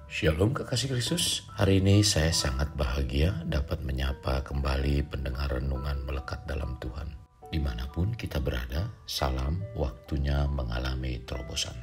Shalom kekasih Kristus, hari ini saya sangat bahagia dapat menyapa kembali pendengar renungan melekat dalam Tuhan. Dimanapun kita berada, salam waktunya mengalami terobosan.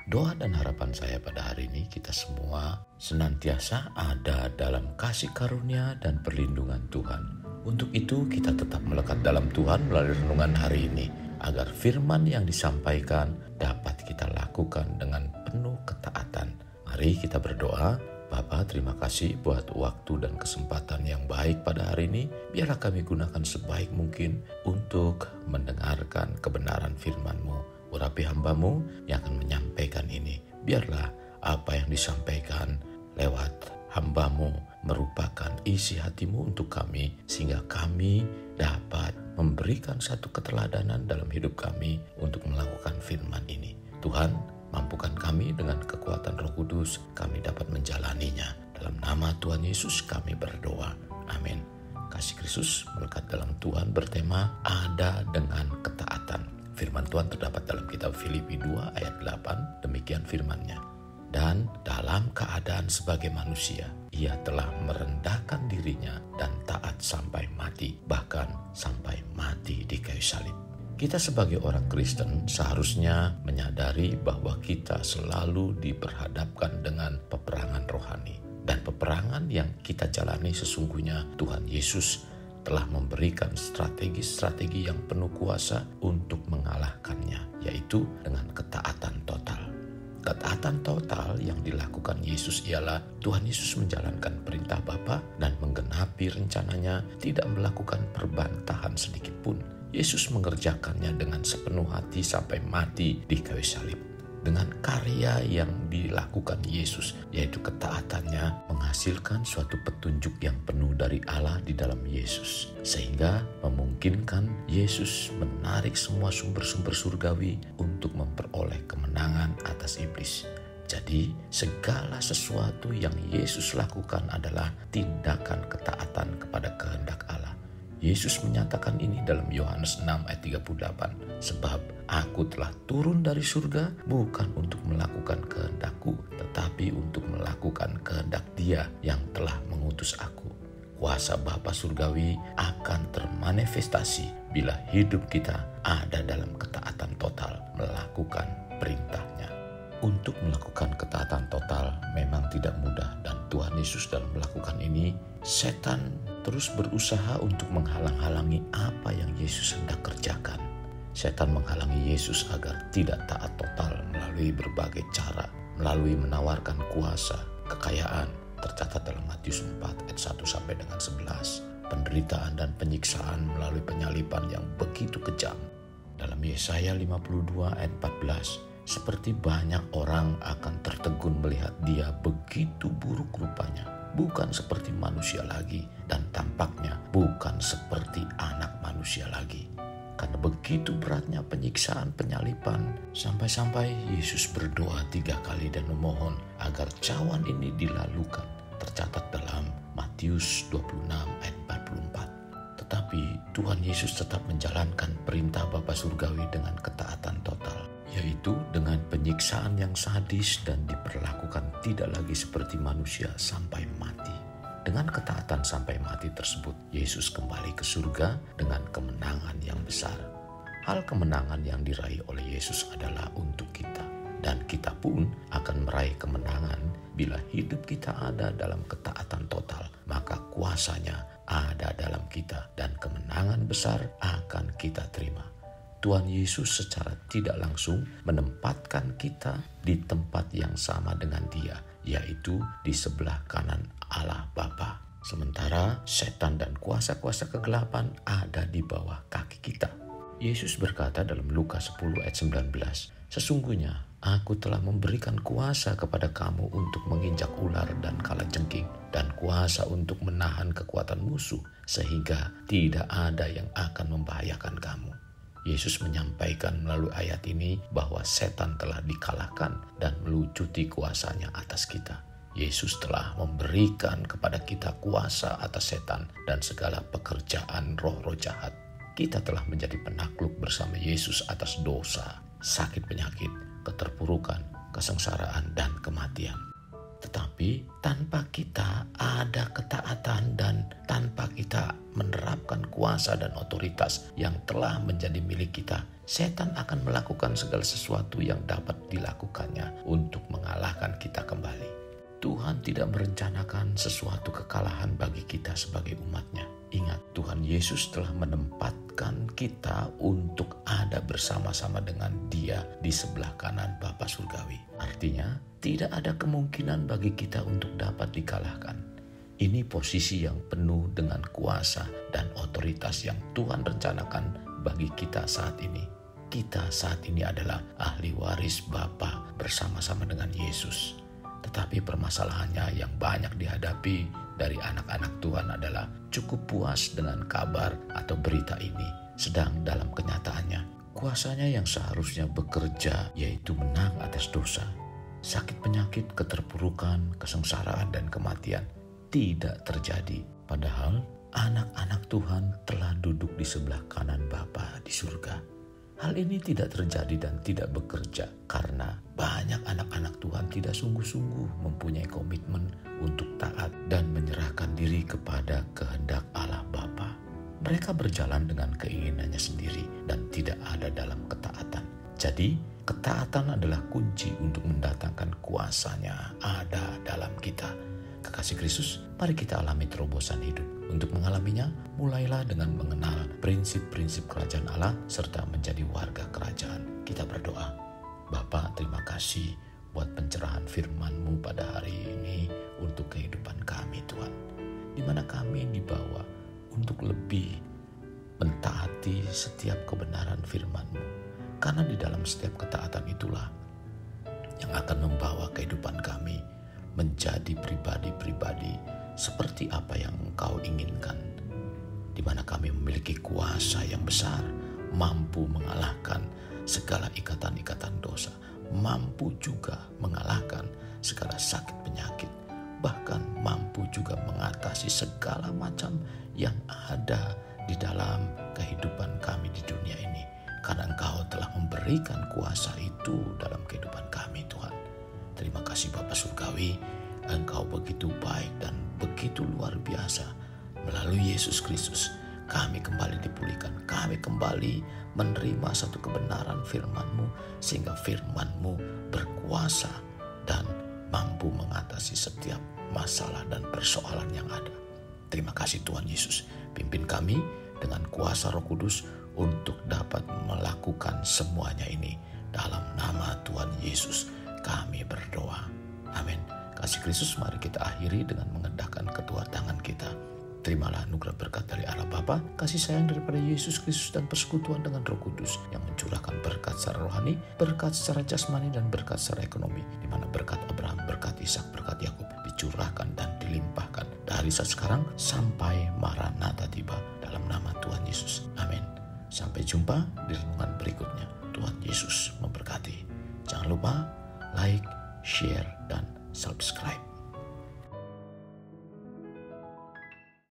Doa dan harapan saya pada hari ini kita semua senantiasa ada dalam kasih karunia dan perlindungan Tuhan. Untuk itu kita tetap melekat dalam Tuhan melalui renungan hari ini, agar firman yang disampaikan dapat kita lakukan dengan penuh ketaatan. Mari kita berdoa. Bapa, terima kasih buat waktu dan kesempatan yang baik pada hari ini. Biarlah kami gunakan sebaik mungkin untuk mendengarkan kebenaran firman-Mu. Urapi hamba-Mu yang akan menyampaikan ini. Biarlah apa yang disampaikan lewat hamba-Mu merupakan isi hati-Mu untuk kami, sehingga kami dapat memberikan satu keteladanan dalam hidup kami untuk melakukan firman ini. Tuhan, mampukan kami dengan kekuatan Roh Kudus, kami dapat menjalaninya. Dalam nama Tuhan Yesus kami berdoa. Amin. Kasih Kristus melekat dalam Tuhan bertema ada dengan ketaatan. Firman Tuhan terdapat dalam kitab Filipi 2 ayat 8. Demikian firman-Nya. Dan dalam keadaan sebagai manusia, ia telah merendahkan dirinya dan taat sampai mati, bahkan sampai mati di kayu salib. Kita sebagai orang Kristen seharusnya menyadari bahwa kita selalu diperhadapkan dengan peperangan rohani. Dan peperangan yang kita jalani sesungguhnya Tuhan Yesus telah memberikan strategi-strategi yang penuh kuasa untuk mengalahkannya, yaitu dengan ketaatan total. Ketaatan total yang dilakukan Yesus ialah Tuhan Yesus menjalankan perintah Bapa dan menggenapi rencananya, tidak melakukan perbantahan sedikit pun. Yesus mengerjakannya dengan sepenuh hati sampai mati di kayu salib. Dengan karya yang dilakukan Yesus, yaitu ketaatannya, menghasilkan suatu petunjuk yang penuh dari Allah di dalam Yesus, sehingga memungkinkan Yesus menarik semua sumber-sumber surgawi untuk memperoleh kemenangan atas iblis. Jadi segala sesuatu yang Yesus lakukan adalah tindakan ketaatan kepada kehendak Allah. Yesus menyatakan ini dalam Yohanes 6 ayat 38. Sebab aku telah turun dari surga bukan untuk melakukan kehendakku, tetapi untuk melakukan kehendak Dia yang telah mengutus aku. Kuasa Bapa surgawi akan termanifestasi bila hidup kita ada dalam ketaatan total melakukan perintah-Nya. Untuk melakukan ketaatan total memang tidak mudah, dan Tuhan Yesus dalam melakukan ini, setan terus berusaha untuk menghalang-halangi apa yang Yesus hendak kerjakan. Setan menghalangi Yesus agar tidak taat total melalui berbagai cara, melalui menawarkan kuasa, kekayaan, tercatat dalam Matius 4 ayat 1 sampai dengan 11, penderitaan dan penyiksaan melalui penyaliban yang begitu kejam. Dalam Yesaya 52 ayat 14, seperti banyak orang akan tertegun melihat Dia begitu buruk rupanya, bukan seperti manusia lagi, dan tampaknya bukan seperti anak manusia lagi. Karena begitu beratnya penyiksaan penyaliban, sampai-sampai Yesus berdoa 3 kali dan memohon agar cawan ini dilalukan. Tercatat dalam Matius 26 ayat 44. Tetapi Tuhan Yesus tetap menjalankan perintah Bapa Surgawi dengan ketaatan total, yaitu dengan penyiksaan yang sadis dan diperlakukan tidak lagi seperti manusia sampai mati. Dengan ketaatan sampai mati tersebut, Yesus kembali ke surga dengan kemenangan yang besar. Hal kemenangan yang diraih oleh Yesus adalah untuk kita, dan kita pun akan meraih kemenangan bila hidup kita ada dalam ketaatan total, maka kuasanya ada dalam kita dan kemenangan besar akan kita terima. Tuhan Yesus secara tidak langsung menempatkan kita di tempat yang sama dengan Dia, yaitu di sebelah kanan Allah Bapa. Sementara setan dan kuasa-kuasa kegelapan ada di bawah kaki kita. Yesus berkata dalam Lukas 10 ayat 19, sesungguhnya aku telah memberikan kuasa kepada kamu untuk menginjak ular dan kalajengking, dan kuasa untuk menahan kekuatan musuh, sehingga tidak ada yang akan membahayakan kamu. Yesus menyampaikan melalui ayat ini bahwa setan telah dikalahkan dan melucuti kuasanya atas kita. Yesus telah memberikan kepada kita kuasa atas setan dan segala pekerjaan roh-roh jahat. Kita telah menjadi penakluk bersama Yesus atas dosa, sakit penyakit, keterpurukan, kesengsaraan, dan kematian. Tetapi tanpa kita ada ketaatan dan tanpa kita menerapkan kuasa dan otoritas yang telah menjadi milik kita, setan akan melakukan segala sesuatu yang dapat dilakukannya untuk mengalahkan kita kembali. Tuhan tidak merencanakan sesuatu kekalahan bagi kita sebagai umatnya. Ingat, Tuhan Yesus telah menempatkan kita untuk ada bersama-sama dengan Dia di sebelah kanan Bapa Surgawi. Artinya, tidak ada kemungkinan bagi kita untuk dapat dikalahkan. Ini posisi yang penuh dengan kuasa dan otoritas yang Tuhan rencanakan bagi kita saat ini. Kita saat ini adalah ahli waris Bapa bersama-sama dengan Yesus. Tetapi permasalahannya yang banyak dihadapi dari anak-anak Tuhan adalah cukup puas dengan kabar atau berita ini. Sedang dalam kenyataannya, kuasanya yang seharusnya bekerja yaitu menang atas dosa, sakit penyakit, keterpurukan, kesengsaraan, dan kematian tidak terjadi. Padahal anak-anak Tuhan telah duduk di sebelah kanan Bapa di surga. Hal ini tidak terjadi dan tidak bekerja karena banyak anak-anak Tuhan tidak sungguh-sungguh mempunyai komitmen untuk taat dan menyerahkan diri kepada kehendak Allah Bapa. Mereka berjalan dengan keinginannya sendiri dan tidak ada dalam ketaatan. Jadi, ketaatan adalah kunci untuk mendatangkan kuasanya ada dalam kita. Kekasih Kristus, mari kita alami terobosan hidup. Untuk mengalaminya, mulailah dengan mengenal prinsip-prinsip kerajaan Allah serta menjadi warga kerajaan. Kita berdoa. Bapa, terima kasih buat pencerahan firman-Mu pada hari ini untuk kehidupan kami, Tuhan. Di mana kami dibawa untuk lebih mentaati setiap kebenaran firman-Mu. Karena di dalam setiap ketaatan itulah yang akan membawa kehidupan kami menjadi pribadi-pribadi seperti apa yang Engkau inginkan, di mana kami memiliki kuasa yang besar, mampu mengalahkan segala ikatan-ikatan dosa, mampu juga mengalahkan segala sakit penyakit, bahkan mampu juga mengatasi segala macam yang ada di dalam kehidupan kami di dunia ini, karena Engkau telah memberikan kuasa itu dalam kehidupan kami, Tuhan. Terima kasih Bapa Surgawi, Engkau begitu baik dan begitu luar biasa. Melalui Yesus Kristus kami kembali dipulihkan, kami kembali menerima satu kebenaran firman-Mu, sehingga firman-Mu berkuasa dan mampu mengatasi setiap masalah dan persoalan yang ada. Terima kasih Tuhan Yesus, pimpin kami dengan kuasa Roh Kudus untuk dapat melakukan semuanya ini. Dalam nama Tuhan Yesus kami berdoa. Amin. Kasih Kristus, mari kita akhiri dengan mengendahkan kedua tangan kita. Terimalah anugerah berkat dari Allah Bapa, kasih sayang daripada Yesus Kristus, dan persekutuan dengan Roh Kudus yang mencurahkan berkat secara rohani, berkat secara jasmani, dan berkat secara ekonomi, di mana berkat Abraham, berkat Ishak, berkat Yakub dicurahkan dan dilimpahkan dari saat sekarang sampai Maranatha tiba, dalam nama Tuhan Yesus. Amin. Sampai jumpa di renungan berikutnya. Tuhan Yesus memberkati. Jangan lupa like, share, dan subscribe.